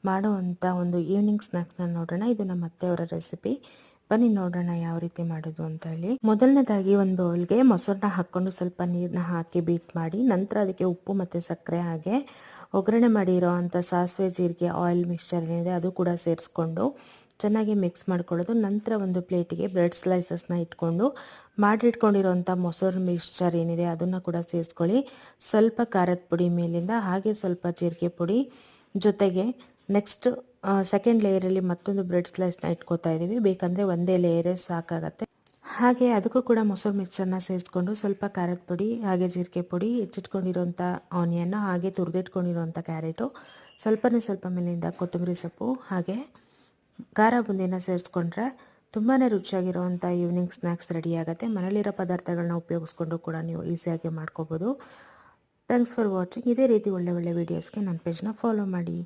ಮಾಡುವಂಥ ಒಂದು ಈವ್ನಿಂಗ್ ಸ್ನ್ಯಾಕ್ಸ್ನ ನೋಡೋಣ. ಇದು ನಮ್ಮ ಅತ್ತೆಯವರ ರೆಸಿಪಿ. ಬನ್ನಿ ನೋಡೋಣ ಯಾವ ರೀತಿ ಮಾಡೋದು ಅಂತ ಹೇಳಿ. ಮೊದಲನೇದಾಗಿ ಒಂದು ಬೌಲ್ಗೆ ಮೊಸರನ್ನ ಹಾಕ್ಕೊಂಡು ಸ್ವಲ್ಪ ನೀರನ್ನ ಹಾಕಿ ಬೀಟ್ ಮಾಡಿ, ನಂತರ ಅದಕ್ಕೆ ಉಪ್ಪು ಮತ್ತು ಸಕ್ಕರೆ ಹಾಗೆ ಒಗ್ಗರಣೆ ಮಾಡಿರೋ ಅಂಥ ಸಾಸಿವೆ ಜೀರಿಗೆ ಆಯಿಲ್ ಮಿಕ್ಸ್ಚರ್ ಏನಿದೆ ಅದು ಕೂಡ ಸೇರಿಸ್ಕೊಂಡು ಚೆನ್ನಾಗಿ ಮಿಕ್ಸ್ ಮಾಡ್ಕೊಳ್ಳೋದು. ನಂತರ ಒಂದು ಪ್ಲೇಟಿಗೆ ಬ್ರೆಡ್ ಸ್ಲೈಸಸ್ನ ಇಟ್ಕೊಂಡು ಮಾಡಿಟ್ಕೊಂಡಿರೋಂಥ ಮೊಸರು ಮಿಕ್ಸ್ಚರ್ ಏನಿದೆ ಅದನ್ನು ಕೂಡ ಸೇರಿಸ್ಕೊಳ್ಳಿ. ಸ್ವಲ್ಪ ಖಾರದ ಪುಡಿ ಮೇಲಿಂದ, ಹಾಗೆ ಸ್ವಲ್ಪ ಜೀರಿಗೆ ಪುಡಿ, ಜೊತೆಗೆ ನೆಕ್ಸ್ಟ್ ಸೆಕೆಂಡ್ ಲೇಯರಲ್ಲಿ ಮತ್ತೊಂದು ಬ್ರೆಡ್ ಸ್ಲೈಸ್ನ ಇಟ್ಕೋತಾ ಇದ್ದೀವಿ. ಬೇಕಂದರೆ ಒಂದೇ ಲೇಯರೇ ಸಾಕಾಗತ್ತೆ. ಹಾಗೆ ಅದಕ್ಕೂ ಕೂಡ ಮೊಸರು ಮಿಕ್ಸ್ಚರ್ನ ಸೇರಿಸ್ಕೊಂಡು ಸ್ವಲ್ಪ ಖಾರದ ಪುಡಿ, ಹಾಗೆ ಜೀರಿಗೆ ಪುಡಿ, ಹೆಚ್ಚಿಟ್ಕೊಂಡಿರೋಂಥ ಆನಿಯನ್ನ, ಹಾಗೆ ತುರಿದಿಟ್ಕೊಂಡಿರೋಂಥ ಕ್ಯಾರೆಟು, ಸ್ವಲ್ಪನೇ ಸ್ವಲ್ಪ ಮೇಲಿಂದ ಕೊತ್ತಂಬರಿ ಸೊಪ್ಪು, ಹಾಗೆ ಖಾರ ಬುಂದಿನ ಸೇರಿಸ್ಕೊಂಡ್ರೆ ತುಂಬಾ ರುಚಿಯಾಗಿರುವಂಥ ಈವ್ನಿಂಗ್ ಸ್ನ್ಯಾಕ್ಸ್ ರೆಡಿ ಆಗುತ್ತೆ. ಮನೇಲಿರೋ ಪದಾರ್ಥಗಳನ್ನ ಉಪಯೋಗಿಸ್ಕೊಂಡು ಕೂಡ ನೀವು ಈಸಿಯಾಗಿ ಮಾಡ್ಕೋಬೋದು. Thanks for watching. ಇದೇ ರೀತಿ ಒಳ್ಳೆ ಒಳ್ಳೆ ವೀಡಿಯೋಸ್ಗೆ ನನ್ನ ಪೇಜ್ನ ಫಾಲೋ ಮಾಡಿ.